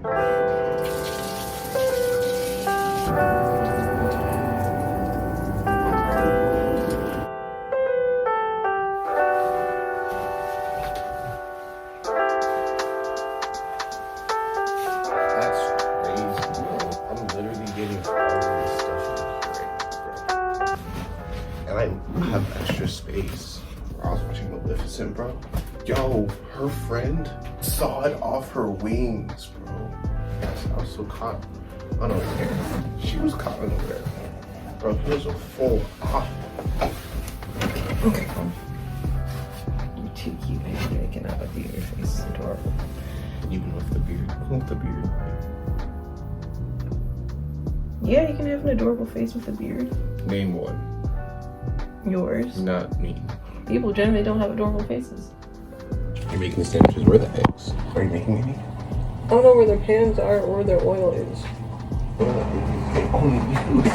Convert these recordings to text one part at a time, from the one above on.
And I have extra space. I was watching Maleficent, bro. Yo, her friend sawed off her wings, bro. Yes, I was so caught unaware. She was caught unaware. Bro, he was a full Okay. You're too cute. I cannot look at your face. It's adorable. Even with the beard. With the beard. Yeah, you can have an adorable face with a beard. Name one. Yours. Not me. People generally don't have adorable faces. You're making sandwiches. Where are the eggs? Are you making any? I don't know where their pans are or where their oil is. They only use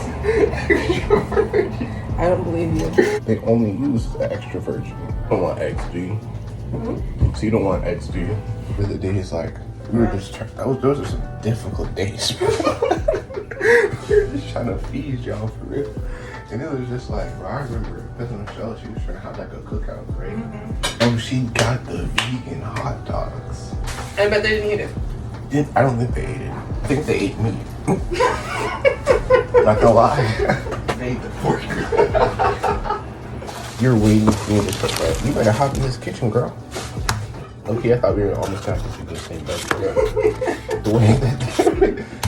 extra virgin. I don't believe you. They only use the extra virgin. You don't want eggs, do you? Mm-hmm. So you don't want eggs, do you? For the days like we were just trying. Those are some difficult days. We were just trying to feed y'all for real. And it was just like, bro, I remember because Michelle, she was trying to have like a cookout, right? Mm-hmm. Oh, she got the vegan hot dogs. I bet they didn't eat it. I don't think they ate it. I think they ate meat. Not gonna lie. They ate the pork. You're waiting for me to cook, right? You better hop in this kitchen, girl. Okay, I thought we were almost gonna have to sleep in the same bed. The way that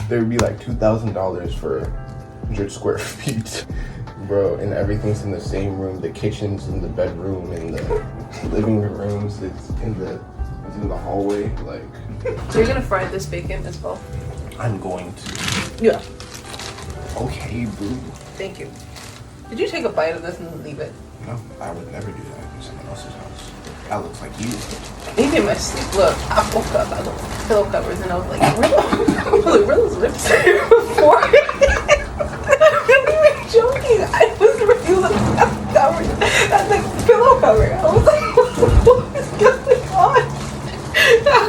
there would be like $2,000 for 100 square feet. Bro, and everything's in the same room. The kitchen's in the bedroom, in the living rooms. It's in the hallway. Like. So you're gonna fry this bacon as well? I'm going to. Yeah. Okay, boo. Thank you. Did you take a bite of this and leave it? No, I would never do that in someone else's house. That looks like you. Maybe in my sleep. Look, I woke up. I looked at the pillow covers and I was like, where those lips before? Joking. I was really looking at the pillow cover. I was like, what is going on?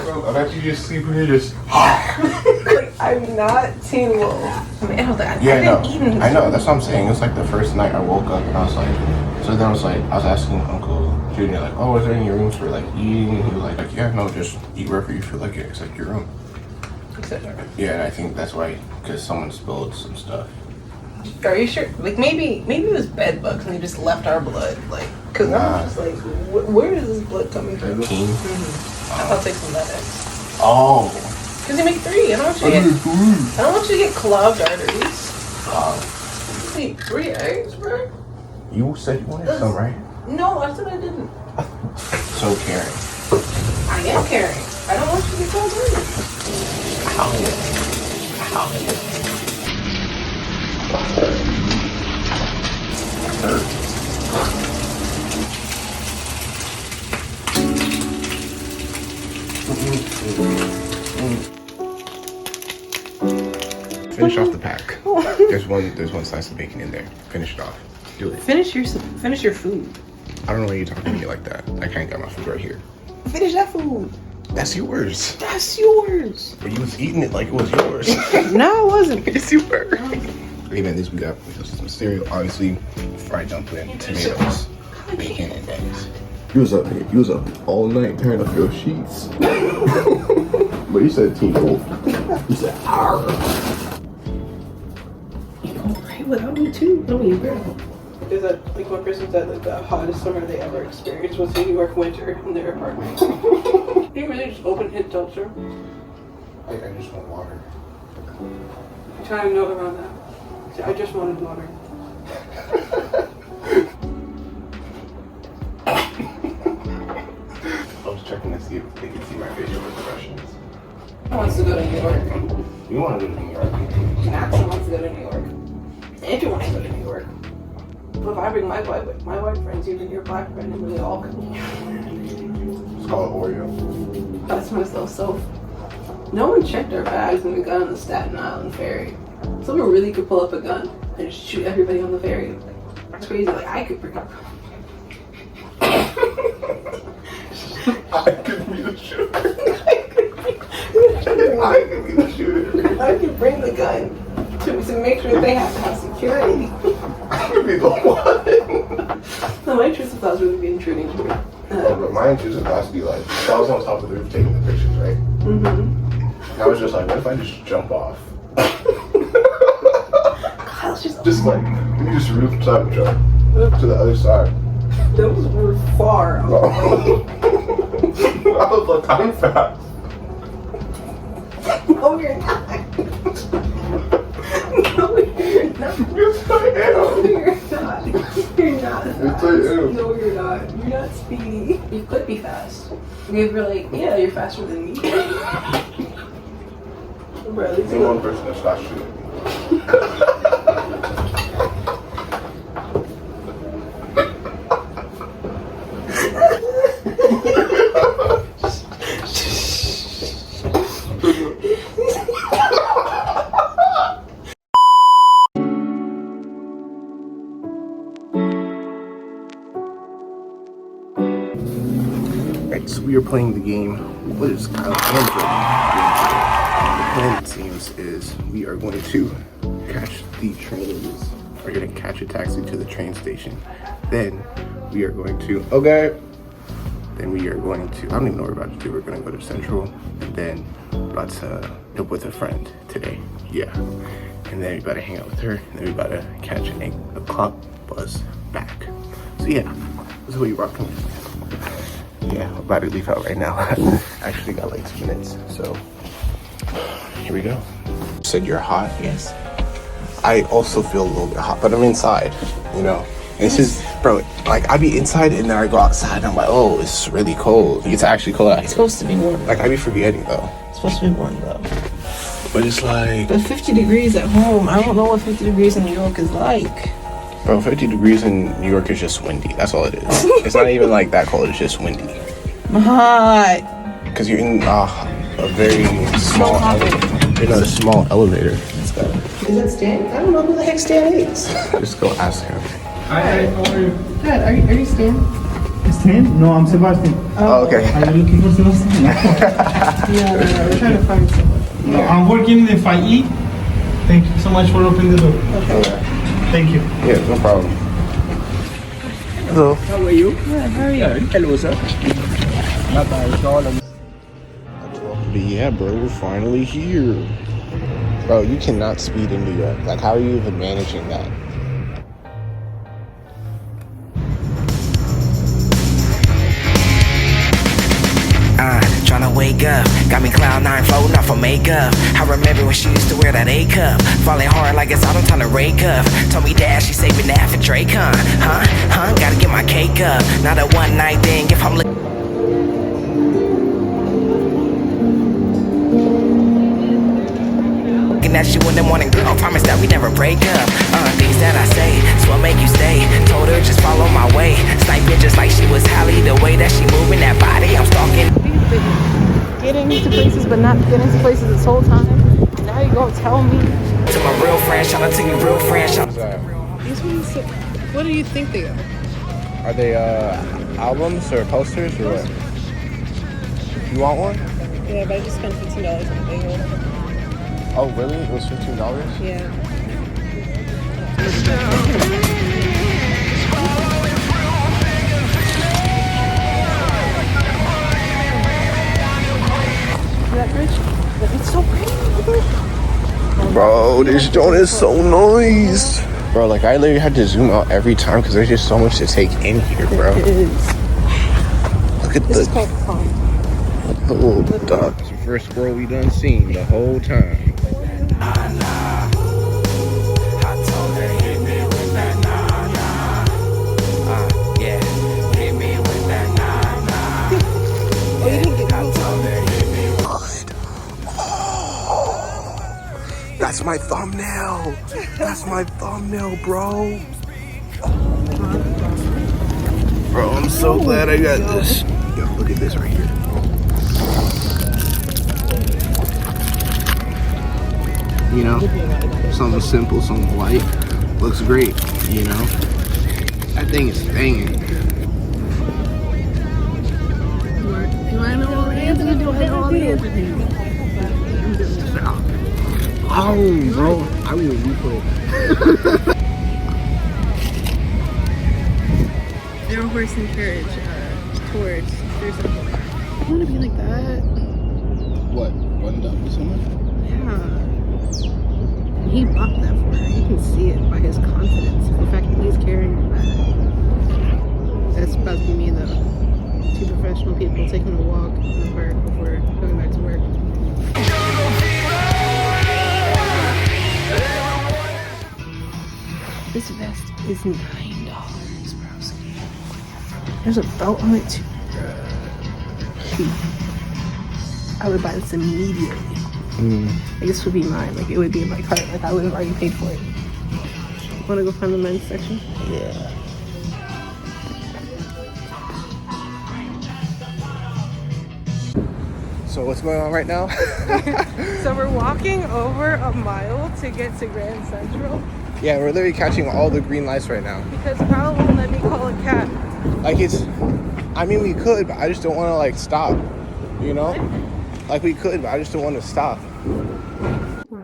Bro, I bet you just sleep when you're just. Like, I'm not Teen Wolf. Man, I was like, Yeah, I know. That's what I'm saying. It's like the first night I woke up and I was like, so then I was asking Uncle Junior, like, oh, is there any rooms for like eating? And he was like, yeah, no, just eat wherever you feel like it. It's like your room. Yeah, and I think that's why, because someone spilled some stuff. Are you sure? Like maybe it was bed bugs and they just left our blood. Like, cause I'm just like, where is this blood coming from? Mm-hmm. I'll take some of that eggs. Oh. Cause you make 3. I don't want you to get clogged arteries. You need 3 eggs, bro. You said you wanted some, right? No, I said I didn't. So caring. I am caring. I don't want you to get clogged arteries. Ow. Finish off the pack. There's one slice of bacon in there. Finish it off. Do it. Finish your food. I don't know why you're talking to me like that. I can't get my food right here. Finish that food. That's yours. That's yours. But you was eating it like it was yours. No, it wasn't. Yes, you were. Hey man, we got some cereal, obviously, fried dumpling, tomatoes, bacon, and eggs. You was up, babe. You was up all night tearing up your sheets. But you said Teen Wolf. You said, arr. Alright, without me too. No, you girl. There's like one person said that the hottest summer they ever experienced was the New York winter in their apartment. You really just open hit culture. I just want water. I'm trying to note around that. See, I just wanted water. I was checking to see if they could see my facial expressions. Who wants to go to New York? You want to go to New York? Nathan wants to go to New York. Andrew wants to go to New York. But if I bring my white friends, you bring your black friend, and we all come here. It's called Oreo. That's myself so. No one checked our bags when we got on the Staten Island ferry. Someone really could pull up a gun and just shoot everybody on the ferry. It's crazy. Like, I could pick up. I could be the shooter. I can be the shooter. I can bring the gun to make sure they have to have security. I can be the one. No, my intrusive thoughts really be intruding. But my intrusive thoughts be like, so I was on top of the roof taking the pictures, right? Mm-hmm. And I was just like, what if I just jump off? Kyle's just like, you just rooftop jump to the other side. Those were far. I was like, I'm fast. No, you're not. No, you're not. Yes, I am. No, you're not. You're not. Yes, I am. No, you're not. You're not speedy. You could be fast. You're like, yeah, you're faster than me. Bro, at least Only one person that's faster than me. Alright, so we are playing the game. What is Kyle Andrew? The plan, it seems, is we are going to catch the trains. We're going to catch a taxi to the train station. Then we are going to, then we are going to, I don't even know what we're about to do. We're going to go to Central and then about to go with a friend today. Yeah. And then we about to hang out with her. And then we about to catch an 8 o'clock bus back. So yeah, this is what you're rocking with. Yeah, I'm about to leave out right now. Actually got like 2 minutes, so here we go. You said you're hot? Yes. I also feel a little bit hot, but I'm inside, you know? And it's just, bro, like I be inside and then I go outside and I'm like, oh, it's really cold. It's actually cold out here. It's supposed to be warm. Like I be forgetting though. It's supposed to be warm though. But it's like, But 50 degrees at home, I don't know what 50 degrees in New York is like. bro, 50 degrees in New York is just windy. That's all it is. It's not even like that cold, it's just windy. I'm hot. Because you're in a very small elevator. You're in a small elevator. Let's go. Is that Stan? I don't know who the heck Stan is. Just go ask him. Hi, how are you? Good. Are you Stan? Stan? No, I'm Sebastian. Oh, okay. Are you looking for Sebastian? Yeah, we're trying to find someone. No, I'm working in the 5E. Thank you so much for opening the door. Okay. Thank you. Yeah, no problem. Hello. How are you? Yeah, how are you? Hello, sir. Yeah, bro, we're finally here. Bro, you cannot speed in New York. Like, how are you even managing that? Tryna wake up, got me cloud 9 floating off of makeup. I remember when she used to wear that A cup, falling hard like it's autumn time to rake up. Told me that she saving that for Drake, huh? Gotta get my cake up. Not a one night thing if I'm looking at you in the morning, girl. Promise that we never break up. Things that I say, it's what make you stay. Told her just follow my way. Sniping just like she was Hallie. The way that she moving that body, I'm stalking. Getting into places but not getting into places this whole time. And now you gonna tell me. To my real friends, shout out to you, real friends. These ones, what do you think they are? Are they albums or posters or what? You want one? Yeah, but I just spent $15 on a bagel. Oh, really? It was $15? Yeah. That bridge? It's so pretty. Bro, this joint is so nice. Bro, like I literally had to zoom out every time because there's just so much to take in here, bro. It is. Look at This is the called fun. oh, dog. It's the first squirrel we done seen the whole time. That's my thumbnail. That's my thumbnail, bro. Bro, I'm so glad I got this. Yo, look at this right here. You know, something simple, something light. Looks great, you know. That thing is banging. Do I know all the answers? Do I know all the answers? Ow, bro. I will replay. Little horse and carriage towards through something. I want to be like that. What? Buttoned up or something? Yeah. And he bought that for her. You can see it by his confidence. The fact that he's carrying her bag. That's about to be me though. Two professional people taking a walk in the park before going back to work. This vest is $9, bro. There's a belt on it too. I would buy this immediately. Like this would be mine. Like it would be in my cart. Like I would have already paid for it. Want to go find the men's section? Yeah. So what's going on right now? So we're walking over a mile to get to Grand Central Yeah, we're literally catching all the green lights right now. because Kyle won't let me call a cab. Like I mean we could, but I just don't want to like stop, you know? Like we could, but I just don't want to stop.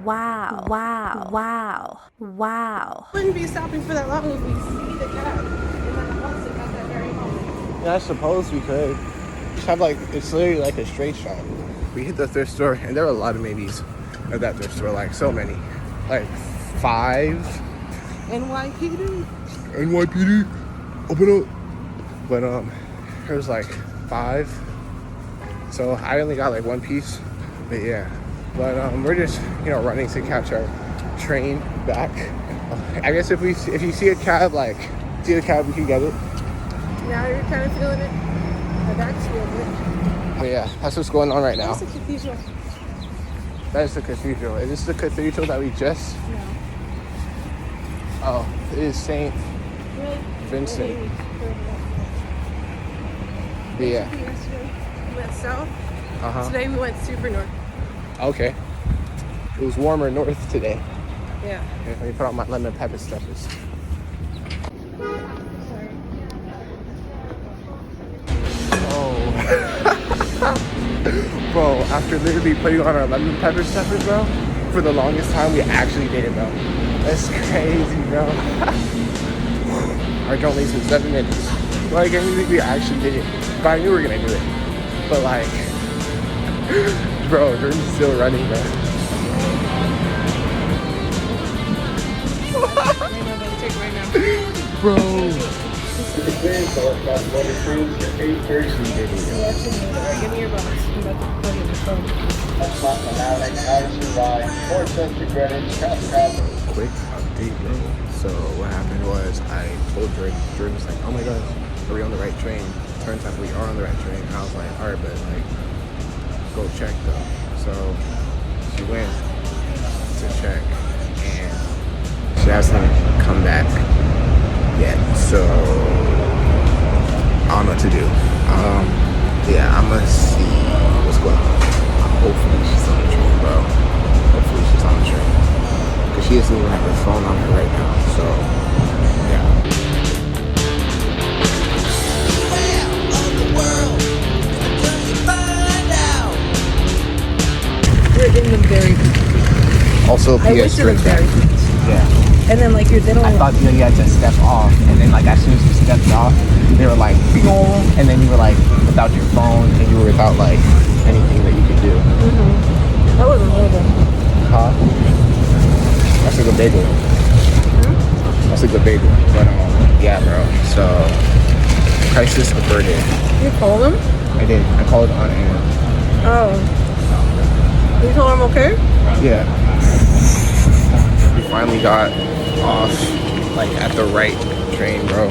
Wow. Wouldn't be stopping for that long if we see the cab and then once it at that very moment. Yeah, I suppose we could. Just have like, it's literally like a straight shot. We hit the thrift store and there were a lot of maybes at that thrift store, like so many. Like 5. NYPD. NYPD, open up. But there was like 5. So I only got like 1 piece, but yeah. But we're just, you know, running to catch our train back. I guess if you see a cab, like, we can get it. Now you're kind of feeling it. My back's feeling it. But yeah, that's what's going on right now. That's a cathedral. That is the cathedral. Is this the cathedral that we just? No. Oh, it is Saint Vincent. But yeah. We went south. Today we went super north. Okay. It was warmer north today. Yeah. Let me put on my lemon pepper steppers. Bro, after literally putting on our lemon pepper steppers, bro, for the longest time, we actually did it, bro. That's crazy, bro. Our drone leaves in 7 minutes. Like, I think we actually did it. But I knew we were gonna do it. But like, bro, Jordan's still running, bro. Bro. Give me your box. I'm about to plug in the phone. Quick update, bro. So what happened was I told Jordan. Jordan was like, "Oh my God, are we on the right train?" Turns out we are on the right train. And I was like, "All right, but like, go check though." So she went to check, and she hasn't come back yet. So I don't know what to do. Yeah, I'm gonna see what's going on. Hopefully she's on the train, bro. Hopefully she's on the train. Because she doesn't even have her phone on her right now, so yeah. We're in the very beach. Also, I wish PS it was very beach. Yeah. And then like they don't. I thought you had to step off, and then like as soon as you stepped off, they were like, and then you were like without your phone, and you were without like anything that you could do. That wasn't horrible. Huh? That's a good bagel. That's a good bagel. But yeah, bro. So crisis averted. You called him? I did. I called on air. Oh. You told him okay? Yeah. We finally got off like at the right train, bro.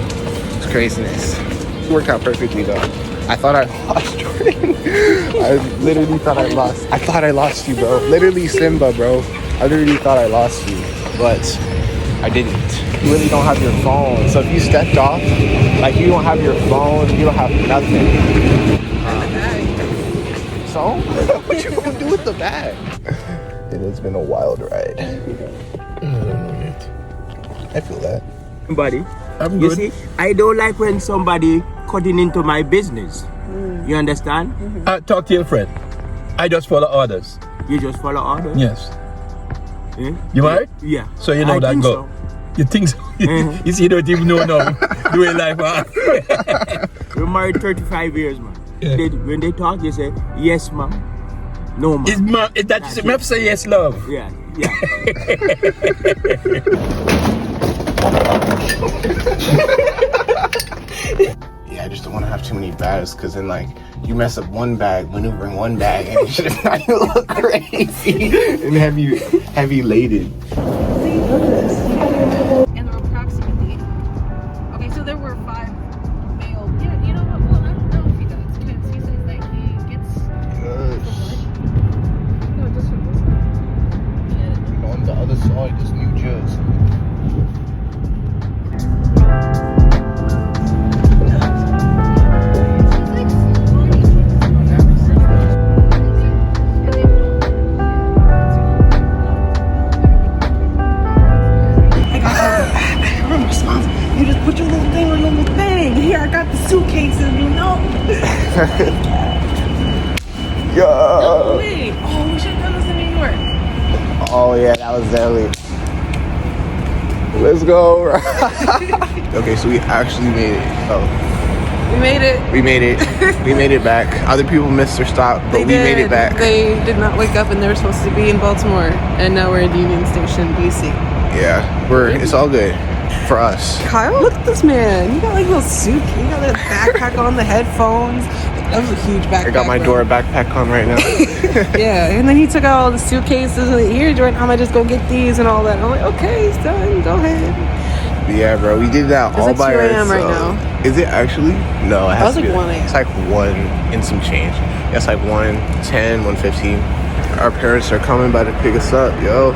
It's craziness. It worked out perfectly though. I thought I lost Jordan. I literally thought I lost. I thought I lost you, bro. Literally Simba, bro. I literally thought I lost you, but I didn't. You really don't have your phone. So if you stepped off, like you don't have your phone, you don't have nothing. So what you gonna do with the bag? It has been a wild ride. I feel that. Buddy, I'm you good. see, I don't like when somebody cutting into my business. You understand? Talk to your friend. I just follow orders. You just follow orders. Yes. You married? Yeah. So you know I that think girl? so. You think so? You see, you don't even know now. Doing life, huh? We're married 35 years, man. Yeah. When they talk, they say, yes, ma'am. No, ma'am. Is that just me say yes, love? Yeah. Yeah, I just don't want to have too many bags because then, like, you mess up one bag, maneuvering one bag, and it should have you look crazy and heavy laden. And there were approximately. Okay, so there were 5 male. Yeah, you know what? Well, I don't know if he does because he says that he gets. No, just from this side. Yeah. On the other side is New Jersey. You just put your little thing on your little thing. Here, I got the suitcases, you know. Yo. Wait. Oh, we should have done this in New York. Oh yeah, that was deadly. Let's go. Okay, so we actually made it. Oh, We made it. we made it. We made it back. Other people missed their stop, but we made it back. They did not wake up and they were supposed to be in Baltimore. And now we're in Union Station, DC. Yeah, it's all good for us. Kyle, look at this man. You got like a little suit. You got a backpack on, the headphones. That was a huge backpack. I got my bro. Dora backpack on right now. Yeah, and then he took out all the suitcases and here, Jordan, I'm gonna just go get these and all that. I'm like, okay, it's done. Go ahead. Yeah, bro, we did that all like by 2 a.m. ourselves. right now. Is it actually? No, it has was to be. like 1 a.m. It's like 1 and some change. It's like 1:10, 1:15. Our parents are coming by to pick us up, yo.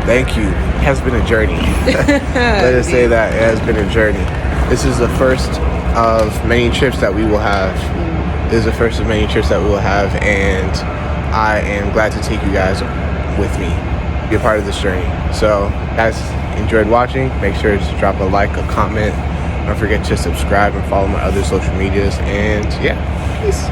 Thank you. It has been a journey. Let us say that it has been a journey. This is the first of many trips that we will have. This is the first of many trips that we will have, and I am glad to take you guys with me, be a part of this journey. So, guys, enjoyed watching. Make sure to drop a like, a comment. Don't forget to subscribe and follow my other social medias. And yeah, peace.